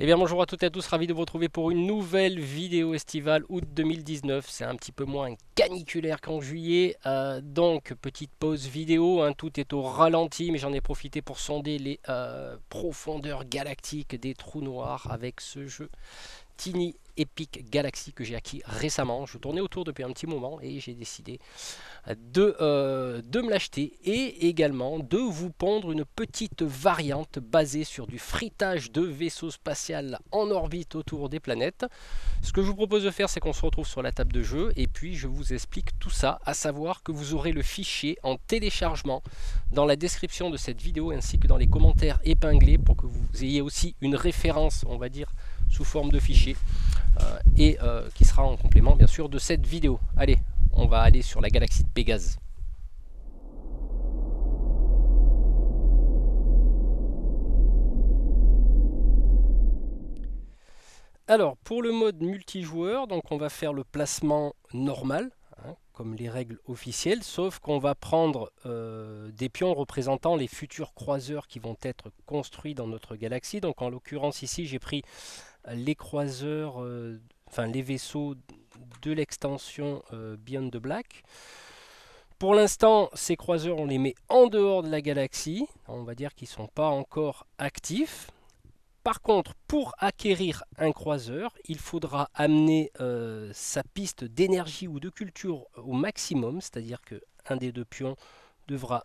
Eh bien bonjour à toutes et à tous, ravi de vous retrouver pour une nouvelle vidéo estivale août 2019. C'est un petit peu moins caniculaire qu'en juillet, donc petite pause vidéo, hein, tout est au ralenti, mais j'en ai profité pour sonder les profondeurs galactiques des trous noirs avec ce jeu Tiny Epic Galaxy que j'ai acquis récemment. Je tournais autour depuis un petit moment et j'ai décidé de me l'acheter et également de vous pondre une petite variante basée sur du freitage de vaisseaux spatial en orbite autour des planètes. Ce que je vous propose de faire, c'est qu'on se retrouve sur la table de jeu et puis je vous explique tout ça, à savoir que vous aurez le fichier en téléchargement dans la description de cette vidéo ainsi que dans les commentaires épinglés pour que vous ayez aussi une référence, on va dire, sous forme de fichier qui sera en complément bien sûr de cette vidéo. Allez, on va aller sur la galaxie de Pégase. Alors, pour le mode multijoueur, donc on va faire le placement normal, hein, comme les règles officielles, sauf qu'on va prendre des pions représentant les futurs croiseurs qui vont être construits dans notre galaxie. Donc en l'occurrence ici, j'ai pris les croiseurs, enfin les vaisseaux de l'extension Beyond the Black. Pour l'instant, ces croiseurs, on les met en dehors de la galaxie. On va dire qu'ils ne sont pas encore actifs. Par contre, pour acquérir un croiseur, il faudra amener sa piste d'énergie ou de culture au maximum, c'est-à-dire qu'un des deux pions devra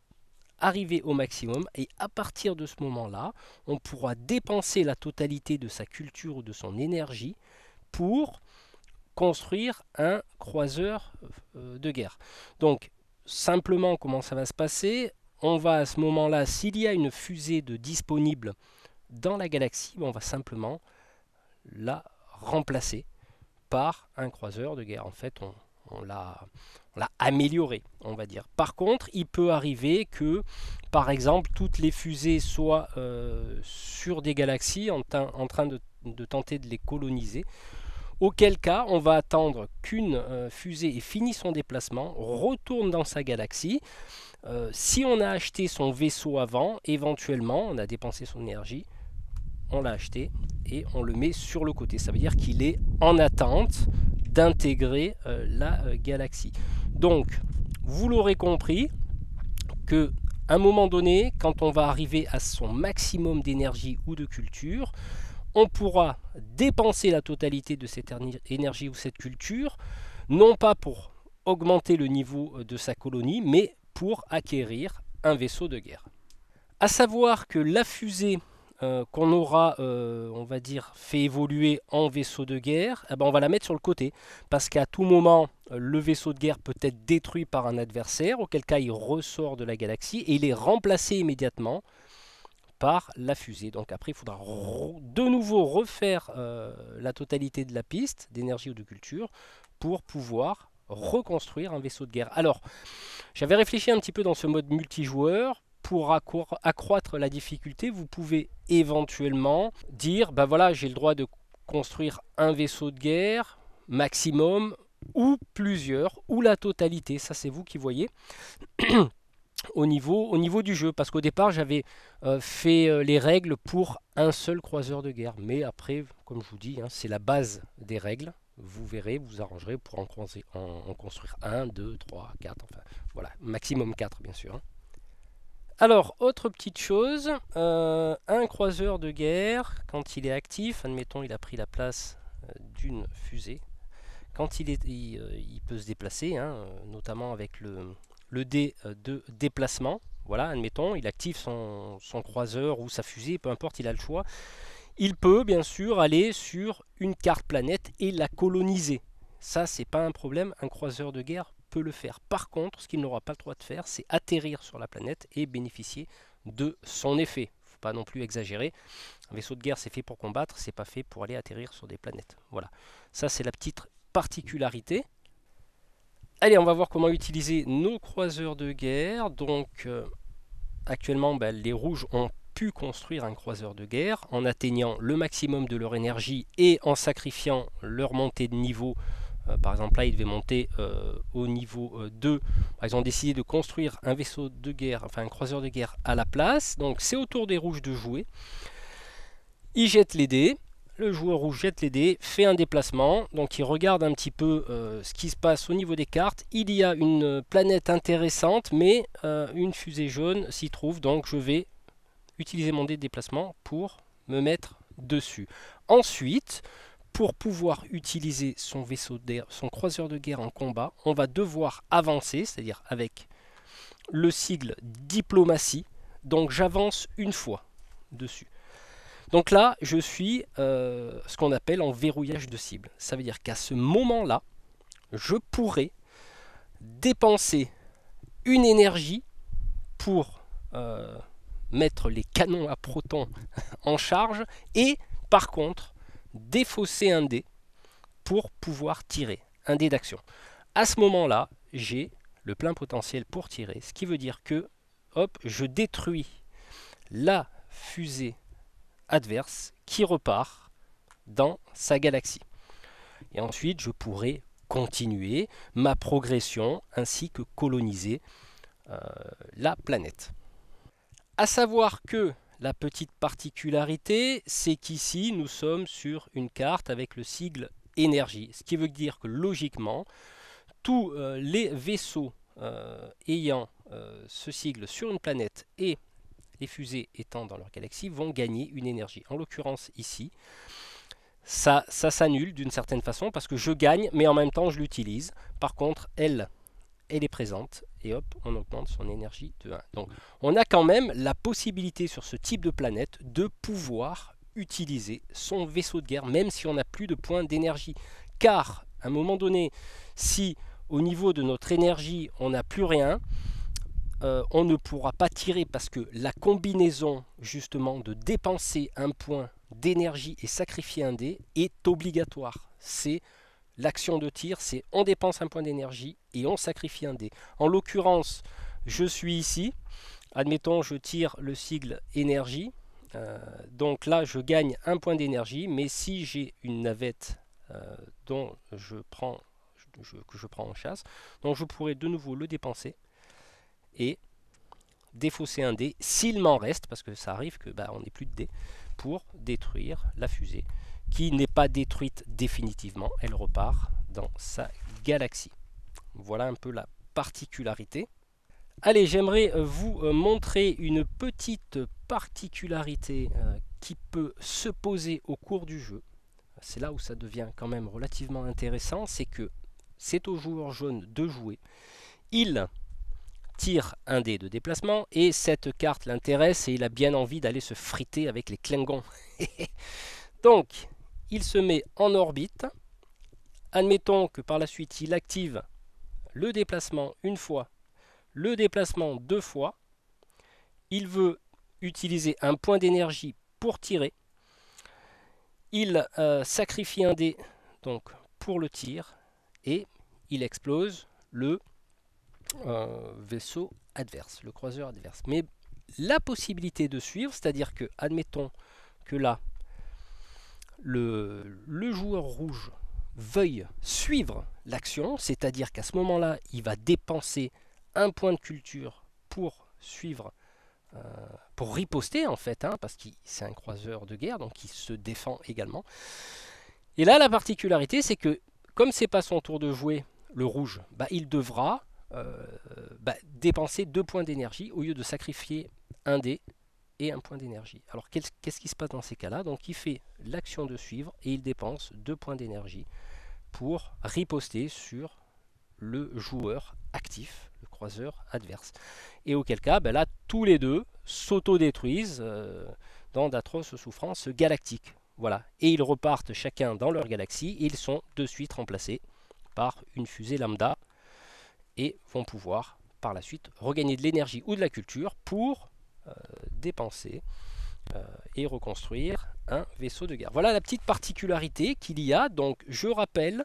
arriver au maximum, et à partir de ce moment-là, on pourra dépenser la totalité de sa culture ou de son énergie pour construire un croiseur de guerre. Donc, simplement, comment ça va se passer? On va à ce moment-là, s'il y a une fusée de disponible dans la galaxie, on va simplement la remplacer par un croiseur de guerre. En fait, on l'a amélioré, on va dire. Par contre, il peut arriver que, par exemple, toutes les fusées soient sur des galaxies en train de tenter de les coloniser. Auquel cas, on va attendre qu'une fusée ait fini son déplacement, retourne dans sa galaxie. Si on a acheté son vaisseau avant, éventuellement, on a dépensé son énergie, on l'a acheté et on le met sur le côté. Ça veut dire qu'il est en attente d'intégrer la galaxie. Donc, vous l'aurez compris, que à un moment donné, quand on va arriver à son maximum d'énergie ou de culture, on pourra dépenser la totalité de cette énergie ou cette culture, non pas pour augmenter le niveau de sa colonie, mais pour acquérir un vaisseau de guerre. A savoir que la fusée qu'on aura, on va dire, fait évoluer en vaisseau de guerre, on va la mettre sur le côté. Parce qu'à tout moment, le vaisseau de guerre peut être détruit par un adversaire, auquel cas il ressort de la galaxie et il est remplacé immédiatement par la fusée. Donc après, il faudra de nouveau refaire la totalité de la piste d'énergie ou de culture pour pouvoir reconstruire un vaisseau de guerre. Alors, j'avais réfléchi un petit peu dans ce mode multijoueur. Pour accroître la difficulté, vous pouvez éventuellement dire, ben voilà, j'ai le droit de construire un vaisseau de guerre maximum, ou plusieurs, ou la totalité. Ça, c'est vous qui voyez. Au niveau du jeu, parce qu'au départ j'avais fait les règles pour un seul croiseur de guerre, mais après, comme je vous dis, hein, c'est la base des règles. Vous verrez, vous arrangerez pour en construire 1, 2, 3, 4, enfin voilà, maximum 4 bien sûr. Hein. Alors, autre petite chose, un croiseur de guerre, quand il est actif, admettons il a pris la place d'une fusée, quand il peut se déplacer, hein, notamment avec le dé de déplacement. Voilà, admettons, il active son croiseur ou sa fusée, peu importe, il a le choix. Il peut bien sûr aller sur une carte planète et la coloniser. Ça, c'est pas un problème, un croiseur de guerre peut le faire. Par contre, ce qu'il n'aura pas le droit de faire, c'est atterrir sur la planète et bénéficier de son effet. Faut pas non plus exagérer. Un vaisseau de guerre, c'est fait pour combattre, c'est pas fait pour aller atterrir sur des planètes. Voilà, ça c'est la petite particularité. Allez, on va voir comment utiliser nos croiseurs de guerre. Donc, actuellement, les rouges ont pu construire un croiseur de guerre en atteignant le maximum de leur énergie et en sacrifiant leur montée de niveau. Par exemple, là, ils devaient monter au niveau 2. Ils ont décidé de construire un vaisseau de guerre, enfin un croiseur de guerre à la place. Donc, c'est au tour des rouges de jouer. Ils jettent les dés. le joueur rouge jette les dés, fait un déplacement, donc il regarde un petit peu ce qui se passe au niveau des cartes. Il y a une planète intéressante, mais une fusée jaune s'y trouve, donc je vais utiliser mon dé de déplacement pour me mettre dessus. Ensuite, pour pouvoir utiliser son vaisseau d'air, son croiseur de guerre en combat, on va devoir avancer, c'est-à-dire avec le sigle diplomatie, donc j'avance une fois dessus. Donc là, je suis ce qu'on appelle en verrouillage de cible. Ça veut dire qu'à ce moment-là, je pourrais dépenser une énergie pour mettre les canons à protons en charge et par contre défausser un dé pour pouvoir tirer un dé d'action. À ce moment-là, j'ai le plein potentiel pour tirer, ce qui veut dire que hop, je détruis la fusée adverse qui repart dans sa galaxie. Et ensuite, je pourrai continuer ma progression ainsi que coloniser la planète. À savoir que la petite particularité, c'est qu'ici, nous sommes sur une carte avec le sigle énergie. Ce qui veut dire que logiquement, tous les vaisseaux ayant ce sigle sur une planète et les fusées étant dans leur galaxie vont gagner une énergie. En l'occurrence ici, ça s'annule d'une certaine façon parce que je gagne, mais en même temps je l'utilise. Par contre, elle est présente et hop, on augmente son énergie de 1. Donc on a quand même la possibilité sur ce type de planète de pouvoir utiliser son vaisseau de guerre, même si on n'a plus de points d'énergie. Car à un moment donné, si au niveau de notre énergie on n'a plus rien, on ne pourra pas tirer parce que la combinaison justement de dépenser un point d'énergie et sacrifier un dé est obligatoire. C'est l'action de tir, c'est on dépense un point d'énergie et on sacrifie un dé. En l'occurrence, je suis ici, admettons je tire le sigle énergie, donc là je gagne un point d'énergie, mais si j'ai une navette dont que je prends en chasse, donc je pourrais de nouveau le dépenser et défausser un dé s'il m'en reste, parce que ça arrive que on n'ait plus de dés, pour détruire la fusée qui n'est pas détruite définitivement, elle repart dans sa galaxie. Voilà un peu la particularité. Allez, j'aimerais vous montrer une petite particularité qui peut se poser au cours du jeu. C'est là où ça devient quand même relativement intéressant, c'est que c'est au joueur jaune de jouer. Il tire un dé de déplacement et cette carte l'intéresse et il a bien envie d'aller se friter avec les Klingons. Donc, il se met en orbite. Admettons que par la suite, il active le déplacement une fois, le déplacement deux fois. Il veut utiliser un point d'énergie pour tirer. Il sacrifie un dé donc, pour le tir et il explose le vaisseau adverse, le croiseur adverse. Mais la possibilité de suivre, c'est-à-dire que, admettons que là, le joueur rouge veuille suivre l'action, c'est-à-dire qu'à ce moment-là, il va dépenser un point de culture pour suivre, pour riposter en fait, parce que c'est un croiseur de guerre, donc il se défend également. Et là, la particularité, c'est que comme c'est pas son tour de jouer, le rouge, il devra dépenser 2 points d'énergie au lieu de sacrifier un dé et un point d'énergie. Alors qu'est-ce qui se passe dans ces cas-là? Donc il fait l'action de suivre et il dépense 2 points d'énergie pour riposter sur le joueur actif, le croiseur adverse. Et auquel cas, là, tous les deux s'auto-détruisent dans d'atroces souffrances galactiques. Voilà. Et ils repartent chacun dans leur galaxie et ils sont de suite remplacés par une fusée lambda et vont pouvoir par la suite regagner de l'énergie ou de la culture pour dépenser et reconstruire un vaisseau de guerre. Voilà la petite particularité qu'il y a. Donc je rappelle,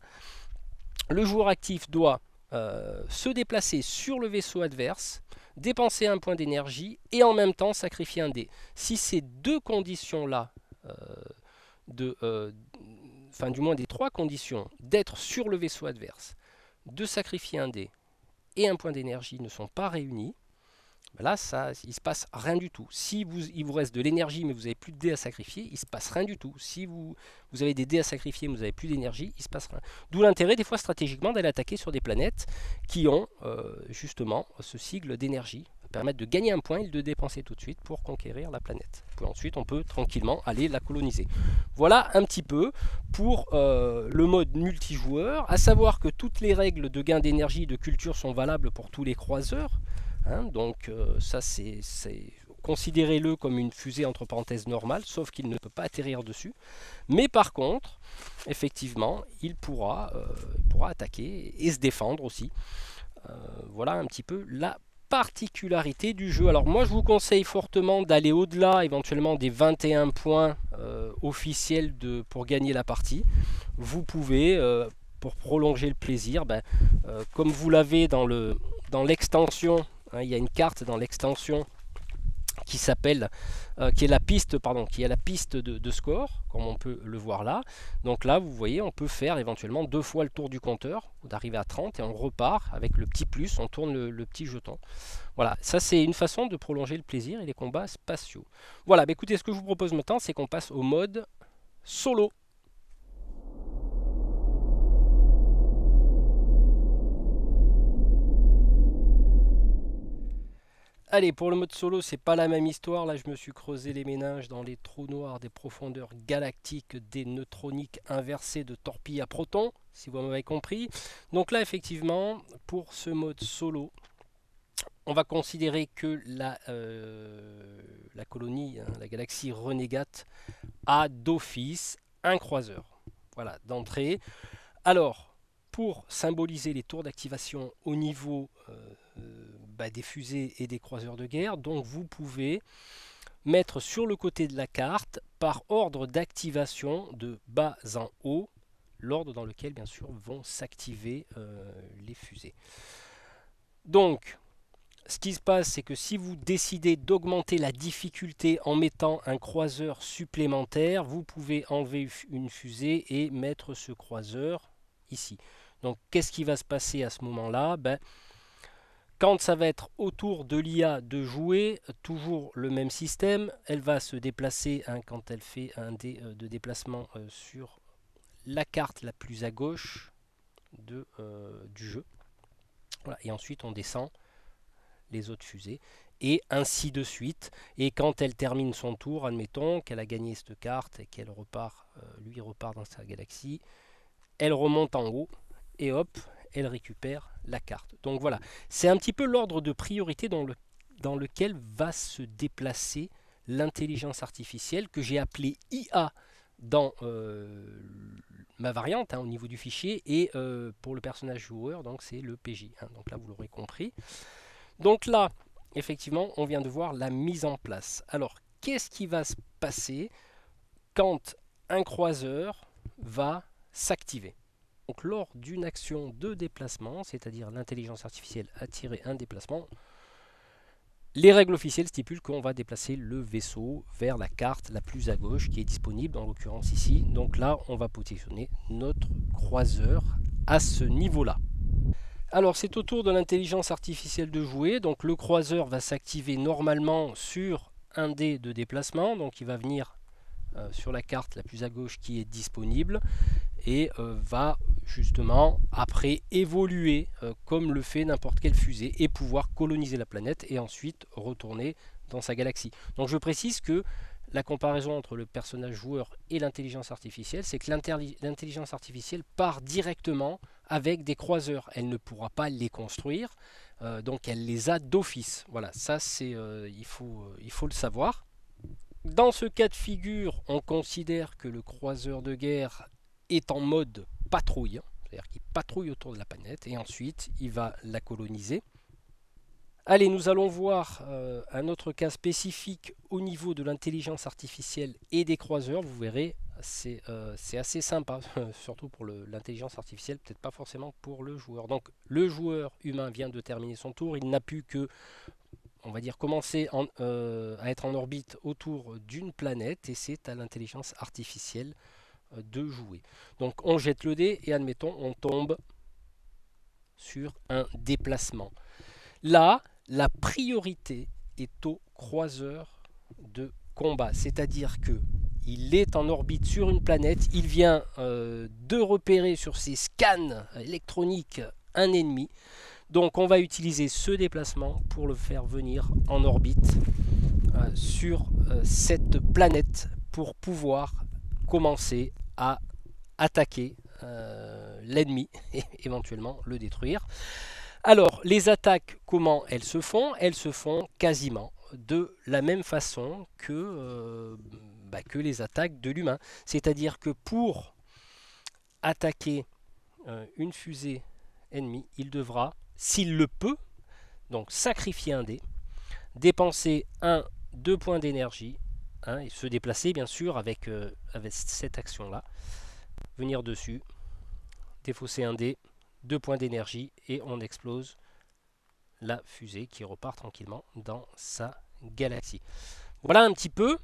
le joueur actif doit se déplacer sur le vaisseau adverse, dépenser un point d'énergie et en même temps sacrifier un dé. Si ces deux conditions-là, du moins des trois conditions, d'être sur le vaisseau adverse, de sacrifier un dé et un point d'énergie ne sont pas réunis, Là, ça, il ne se passe rien du tout. Si il vous reste de l'énergie, mais vous n'avez plus de dés à sacrifier, il ne se passe rien du tout. Si vous avez des dés à sacrifier, mais vous n'avez plus d'énergie, il ne se passe rien. D'où l'intérêt, des fois, stratégiquement, d'aller attaquer sur des planètes qui ont justement ce sigle d'énergie. Permettre de gagner un point et de le dépenser tout de suite pour conquérir la planète. Puis ensuite, on peut tranquillement aller la coloniser. Voilà un petit peu pour le mode multijoueur. À savoir que toutes les règles de gain d'énergie et de culture sont valables pour tous les croiseurs. Donc ça, considérez-le comme une fusée entre parenthèses normale, sauf qu'il ne peut pas atterrir dessus. Mais par contre, effectivement, il pourra attaquer et se défendre aussi. Voilà un petit peu la particularité du jeu. Alors moi, je vous conseille fortement d'aller au-delà éventuellement des 21 points officiels pour gagner la partie. Vous pouvez, pour prolonger le plaisir, comme vous l'avez dans l'extension, il y a une carte dans l'extension qui s'appelle, qui est la piste, de score, comme on peut le voir là. Donc là, vous voyez, on peut faire éventuellement 2 fois le tour du compteur, d'arriver à 30 et on repart avec le petit plus, on tourne le petit jeton. Voilà, ça c'est une façon de prolonger le plaisir et les combats spatiaux. Voilà, écoutez, ce que je vous propose maintenant, c'est qu'on passe au mode solo. Allez, pour le mode solo, c'est pas la même histoire. Là, je me suis creusé les méninges dans les trous noirs des profondeurs galactiques des neutroniques inversées de torpilles à protons, si vous m'avez compris. Donc là, effectivement, pour ce mode solo, on va considérer que la colonie, la galaxie Renégate, a d'office un croiseur. Voilà, d'entrée. Alors, pour symboliser les tours d'activation au niveau des fusées et des croiseurs de guerre, donc vous pouvez mettre sur le côté de la carte, par ordre d'activation de bas en haut, l'ordre dans lequel bien sûr vont s'activer les fusées. Donc, ce qui se passe, c'est que si vous décidez d'augmenter la difficulté en mettant un croiseur supplémentaire, vous pouvez enlever une fusée et mettre ce croiseur ici. Donc, qu'est-ce qui va se passer à ce moment-là? Quand ça va être au tour de l'IA de jouer, toujours le même système, elle va se déplacer quand elle fait un dé de déplacement sur la carte la plus à gauche du jeu. Voilà. Et ensuite on descend les autres fusées et ainsi de suite. Et quand elle termine son tour, admettons qu'elle a gagné cette carte et qu'elle repart, lui repart dans sa galaxie, elle remonte en haut et hop, elle récupère la carte. Donc voilà, c'est un petit peu l'ordre de priorité dans lequel va se déplacer l'intelligence artificielle que j'ai appelée IA dans ma variante au niveau du fichier et pour le personnage joueur, donc c'est le PJ. Donc là, vous l'aurez compris. Donc là, effectivement, on vient de voir la mise en place. Alors, qu'est-ce qui va se passer quand un croiseur va s'activer? Donc lors d'une action de déplacement, c'est-à-dire l'intelligence artificielle a tiré un déplacement, les règles officielles stipulent qu'on va déplacer le vaisseau vers la carte la plus à gauche qui est disponible, en l'occurrence ici. Donc là, on va positionner notre croiseur à ce niveau-là. Alors c'est au tour de l'intelligence artificielle de jouer. Donc le croiseur va s'activer normalement sur un dé de déplacement. Donc il va venir sur la carte la plus à gauche qui est disponible et va justement après évoluer comme le fait n'importe quelle fusée et pouvoir coloniser la planète et ensuite retourner dans sa galaxie. Donc je précise que la comparaison entre le personnage joueur et l'intelligence artificielle, c'est que l'intelligence artificielle part directement avec des croiseurs. Elle ne pourra pas les construire, donc elle les a d'office. Voilà, ça c'est il faut le savoir. Dans ce cas de figure, on considère que le croiseur de guerre est en mode patrouille, c'est-à-dire qu'il patrouille autour de la planète et ensuite il va la coloniser. Allez, nous allons voir un autre cas spécifique au niveau de l'intelligence artificielle et des croiseurs. Vous verrez, c'est assez sympa, surtout pour l'intelligence artificielle, peut-être pas forcément pour le joueur. Donc le joueur humain vient de terminer son tour, il n'a plus que, on va dire, commencer à être en orbite autour d'une planète et c'est à l'intelligence artificielle de jouer. Donc on jette le dé et admettons on tombe sur un déplacement. Là, la priorité est au croiseur de combat. C'est-à-dire que il est en orbite sur une planète, il vient de repérer sur ses scans électroniques un ennemi. Donc on va utiliser ce déplacement pour le faire venir en orbite sur cette planète pour pouvoir commencer à attaquer l'ennemi et éventuellement le détruire. Alors les attaques, comment elles se font? Elles se font quasiment de la même façon que les attaques de l'humain. C'est-à-dire que pour attaquer une fusée ennemie, il devra, s'il le peut, donc sacrifier un dé, dépenser 2 points d'énergie, et se déplacer bien sûr avec cette action-là, venir dessus, défausser un dé, 2 points d'énergie, et on explose la fusée qui repart tranquillement dans sa galaxie. Voilà un petit peu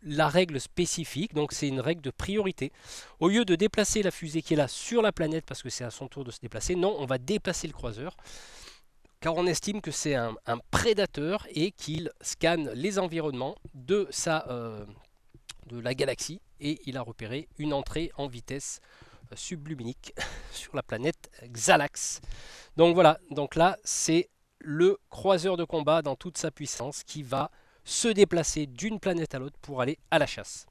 la règle spécifique, donc c'est une règle de priorité. Au lieu de déplacer la fusée qui est là sur la planète, parce que c'est à son tour de se déplacer, non, on va déplacer le croiseur, car on estime que c'est un prédateur et qu'il scanne les environnements de la galaxie, et il a repéré une entrée en vitesse subluminique sur la planète Xalax. Donc voilà, donc là c'est le croiseur de combat dans toute sa puissance qui va se déplacer d'une planète à l'autre pour aller à la chasse.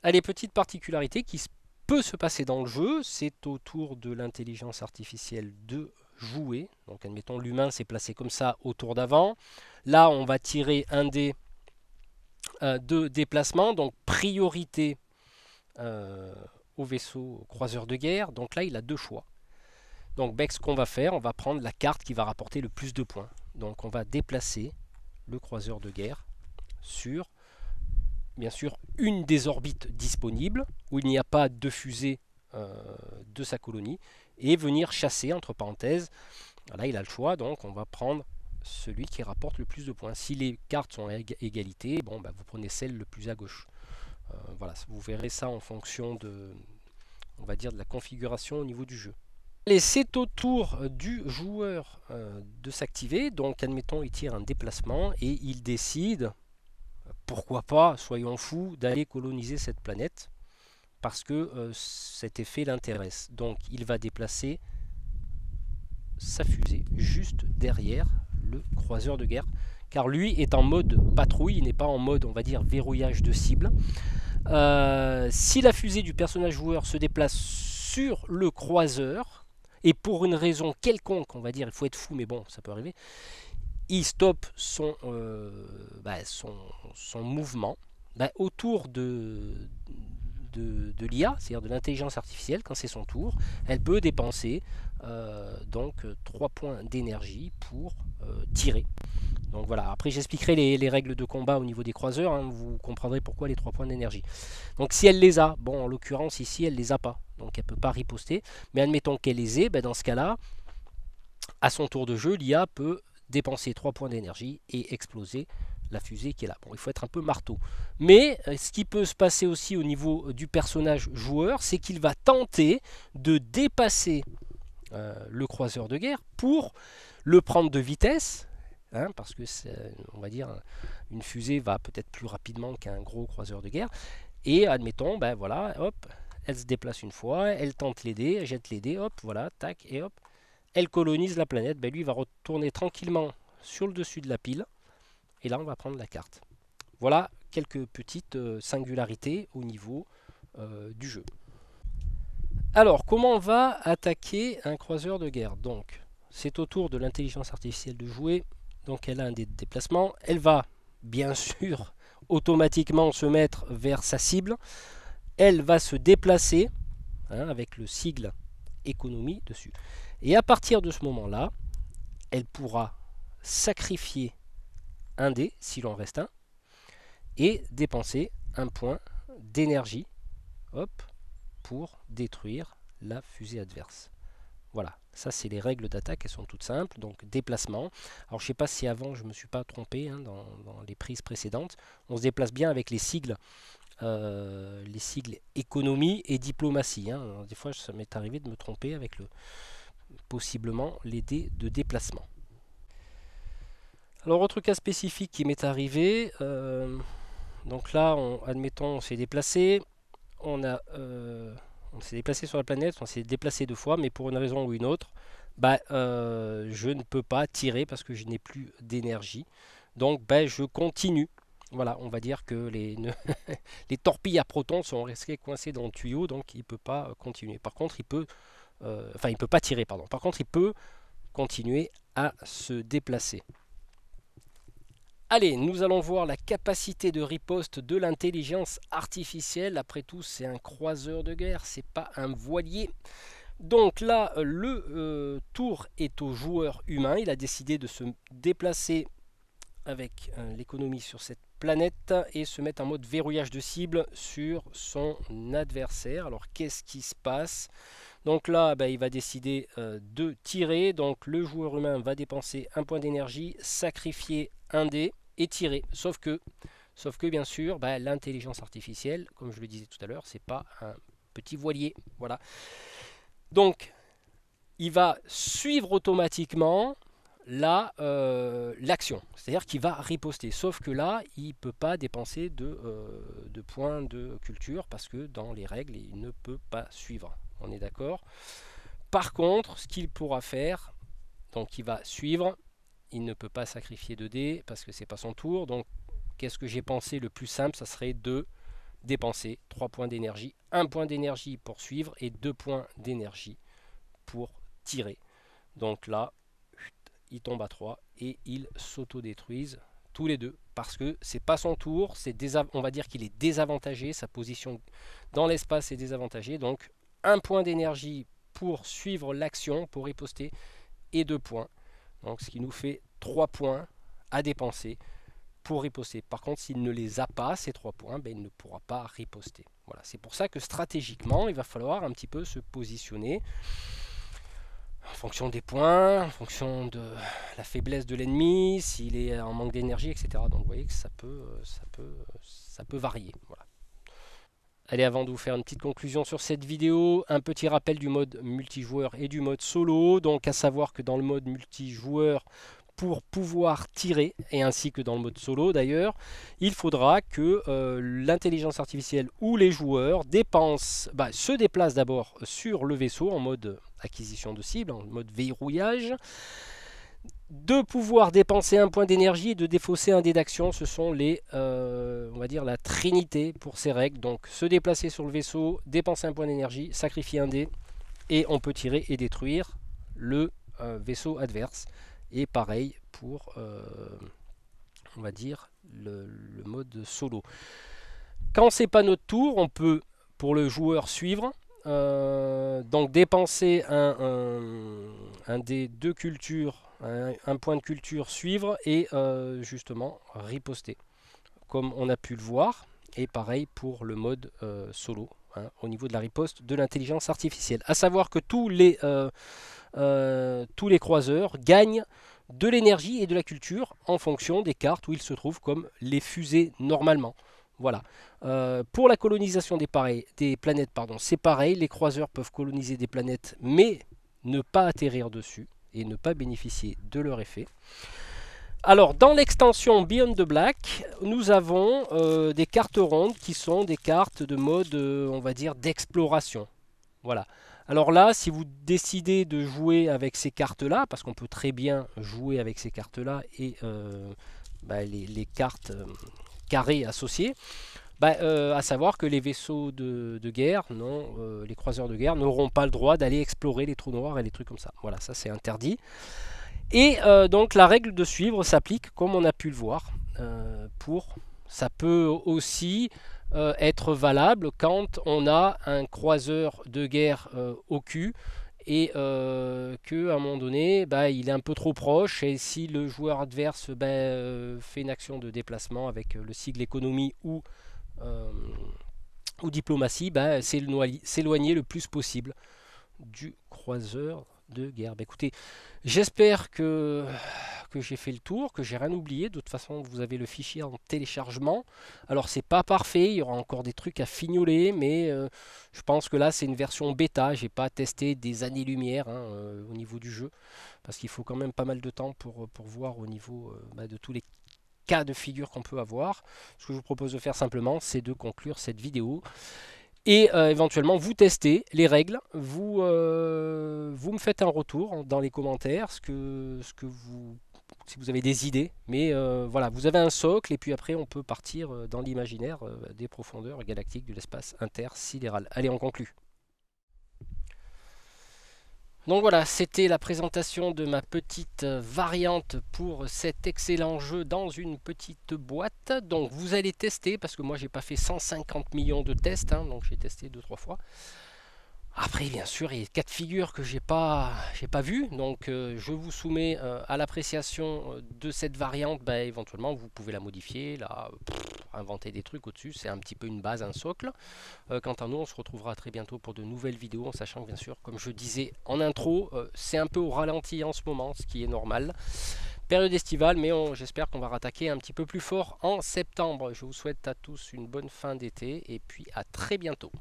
Allez, petite particularité qui peut se passer dans le jeu, c'est au tour de l'intelligence artificielle de jouer. Donc admettons l'humain s'est placé comme ça au tour d'avant. Là on va tirer un dé de déplacement, donc priorité au vaisseau croiseur de guerre. Donc là il a 2 choix. Donc ce qu'on va faire, on va prendre la carte qui va rapporter le plus de points. Donc on va déplacer le croiseur de guerre sur, bien sûr, une des orbites disponibles, où il n'y a pas de fusée de sa colonie, et venir chasser, entre parenthèses. Là il a le choix, donc on va prendre celui qui rapporte le plus de points. Si les cartes sont à égalité, bon, vous prenez celle le plus à gauche. Voilà, vous verrez ça en fonction de, on va dire, de la configuration au niveau du jeu. Et c'est au tour du joueur de s'activer. Donc admettons il tire un déplacement et il décide, pourquoi pas, soyons fous, d'aller coloniser cette planète parce que cet effet l'intéresse. Donc il va déplacer sa fusée juste derrière le croiseur de guerre, car lui est en mode patrouille, il n'est pas en mode, on va dire, verrouillage de cible. Si la fusée du personnage joueur se déplace sur le croiseur, et pour une raison quelconque, on va dire, il faut être fou, mais bon, ça peut arriver, il stoppe son mouvement autour de l'IA, c'est-à-dire de l'intelligence artificielle. Quand c'est son tour, elle peut dépenser donc 3 points d'énergie pour tirer. Donc voilà, après j'expliquerai les règles de combat au niveau des croiseurs, hein, vous comprendrez pourquoi les 3 points d'énergie. Donc si elle les a, bon en l'occurrence ici elle les a pas, donc elle ne peut pas riposter, mais admettons qu'elle les ait, dans ce cas-là, à son tour de jeu, l'IA peut dépenser 3 points d'énergie et exploser la fusée qui est là. Bon, il faut être un peu marteau. Mais ce qui peut se passer aussi au niveau du personnage joueur, c'est qu'il va tenter de dépasser le croiseur de guerre pour le prendre de vitesse, hein, parce que on va dire une fusée va peut-être plus rapidement qu'un gros croiseur de guerre. Et admettons, voilà, hop, elle se déplace une fois, elle tente les dés, elle jette les dés, hop, voilà, tac, et hop, elle colonise la planète. Lui va retourner tranquillement sur le dessus de la pile. Et là, on va prendre la carte. Voilà quelques petites singularités au niveau du jeu. Alors, comment on va attaquer un croiseur de guerre? Donc, c'est au tour de l'intelligence artificielle de jouer. Donc, elle a un déplacement. Elle va, bien sûr, automatiquement se mettre vers sa cible. Elle va se déplacer, hein, avec le sigle économie dessus. Et à partir de ce moment-là, elle pourra sacrifier un dé, s'il en reste un, et dépenser un point d'énergie, hop, pour détruire la fusée adverse. Voilà, ça c'est les règles d'attaque, elles sont toutes simples. Donc déplacement. Alors je ne sais pas si avant je ne me suis pas trompé, hein, dans les prises précédentes. On se déplace bien avec les sigles économie et diplomatie. Hein. Des fois ça m'est arrivé de me tromper avec possiblement les dés de déplacement. Alors autre cas spécifique qui m'est arrivé, donc là, admettons, on s'est déplacé, on s'est déplacé sur la planète, on s'est déplacé 2 fois, mais pour une raison ou une autre, je ne peux pas tirer parce que je n'ai plus d'énergie. Donc je continue. Voilà, on va dire que les torpilles à protons sont restées coincées dans le tuyau, donc il ne peut pas continuer. Par contre, il peut pas tirer, pardon. Par contre, il peut continuer à se déplacer. Allez, nous allons voir la capacité de riposte de l'intelligence artificielle. Après tout, c'est un croiseur de guerre, c'est pas un voilier. Donc là, le tour est au joueur humain. Il a décidé de se déplacer avec l'économie sur cette planète et se mettre en mode verrouillage de cible sur son adversaire. Alors qu'est-ce qui se passe? Donc là, il va décider de tirer. Donc le joueur humain va dépenser un point d'énergie, sacrifier un dé et tirer. Sauf que bien sûr, l'intelligence artificielle, comme je le disais tout à l'heure, c'est pas un petit voilier. Voilà. Donc, il va suivre automatiquement l'action. C'est-à-dire qu'il va riposter. Sauf que là, il ne peut pas dépenser de points de culture parce que dans les règles, il ne peut pas suivre. On est d'accord? Par contre, ce qu'il pourra faire, donc il va suivre, il ne peut pas sacrifier de dés parce que c'est pas son tour. Donc, qu'est-ce que j'ai pensé le plus simple? Ça serait de dépenser 3 points d'énergie, 1 point d'énergie pour suivre et 2 points d'énergie pour tirer. Donc là, il tombe à 3 et ils s'autodétruisent tous les deux parce que c'est pas son tour, on va dire qu'il est désavantagé, sa position dans l'espace est désavantagée. Donc 1 point d'énergie pour suivre l'action, pour riposter, et 2 points. Donc ce qui nous fait 3 points à dépenser pour riposter. Par contre, s'il ne les a pas, ces 3 points, il ne pourra pas riposter. Voilà, c'est pour ça que stratégiquement, il va falloir un petit peu se positionner en fonction des points, en fonction de la faiblesse de l'ennemi, s'il est en manque d'énergie, etc. Donc vous voyez que ça peut varier. Voilà. Allez, avant de vous faire une petite conclusion sur cette vidéo, un petit rappel du mode multijoueur et du mode solo. Donc à savoir que dans le mode multijoueur, pour pouvoir tirer, et ainsi que dans le mode solo d'ailleurs, il faudra que l'intelligence artificielle ou les joueurs se déplacent d'abord sur le vaisseau en mode acquisition de cible, en mode verrouillage, de pouvoir dépenser un point d'énergie et de défausser un dé d'action. Ce sont on va dire la trinité pour ces règles. Donc se déplacer sur le vaisseau, dépenser un point d'énergie, sacrifier un dé, et on peut tirer et détruire le vaisseau adverse. Et pareil pour, on va dire, le mode solo. Quand c'est pas notre tour, on peut, pour le joueur, suivre. Donc dépenser un dé de culture, un point de culture, suivre et justement riposter, comme on a pu le voir. Et pareil pour le mode solo, au niveau de la riposte de l'intelligence artificielle. À savoir que tous les croiseurs gagnent de l'énergie et de la culture en fonction des cartes où ils se trouvent, comme les fusées normalement. Voilà. Pour la colonisation des planètes, c'est pareil. Les croiseurs peuvent coloniser des planètes, mais ne pas atterrir dessus et ne pas bénéficier de leur effet. Alors, dans l'extension Beyond the Black, nous avons des cartes rondes qui sont des cartes de mode, on va dire, d'exploration. Voilà. Alors là, si vous décidez de jouer avec ces cartes-là, parce qu'on peut très bien jouer avec ces cartes-là et les cartes carrées associées, à savoir que les vaisseaux de guerre, les croiseurs de guerre, n'auront pas le droit d'aller explorer les trous noirs et les trucs comme ça. Voilà, ça c'est interdit. Et donc la règle de suivre s'applique comme on a pu le voir. Ça peut aussi être valable quand on a un croiseur de guerre au cul et qu'à un moment donné, il est un peu trop proche, et si le joueur adverse fait une action de déplacement avec le sigle économie ou diplomatie, s'éloigner le plus possible du croiseur de guerre. Bah, écoutez, j'espère que j'ai fait le tour, que j'ai rien oublié. De toute façon, vous avez le fichier en téléchargement. Alors, c'est pas parfait, il y aura encore des trucs à fignoler, mais je pense que là, c'est une version bêta. J'ai pas testé des années-lumière hein, au niveau du jeu, parce qu'il faut quand même pas mal de temps pour voir au niveau de tous les cas de figure qu'on peut avoir. Ce que je vous propose de faire simplement, c'est de conclure cette vidéo et éventuellement vous testez les règles, vous me faites un retour dans les commentaires, si vous avez des idées. Mais voilà, vous avez un socle et puis après on peut partir dans l'imaginaire des profondeurs galactiques de l'espace intersidéral. Allez, on conclut. Donc voilà, c'était la présentation de ma petite variante pour cet excellent jeu dans une petite boîte. Donc vous allez tester, parce que moi j'ai pas fait 150 millions de tests, hein, donc j'ai testé 2-3 fois. Après, bien sûr, il y a 4 figures que j'ai pas vues, donc je vous soumets à l'appréciation de cette variante. Bah, éventuellement, vous pouvez la modifier, inventer des trucs au-dessus. C'est un petit peu une base, un socle. Quant à nous, on se retrouvera très bientôt pour de nouvelles vidéos, en sachant que, bien sûr, comme je disais en intro, c'est un peu au ralenti en ce moment, ce qui est normal. Période estivale, mais j'espère qu'on va rattaquer un petit peu plus fort en septembre. Je vous souhaite à tous une bonne fin d'été et puis à très bientôt.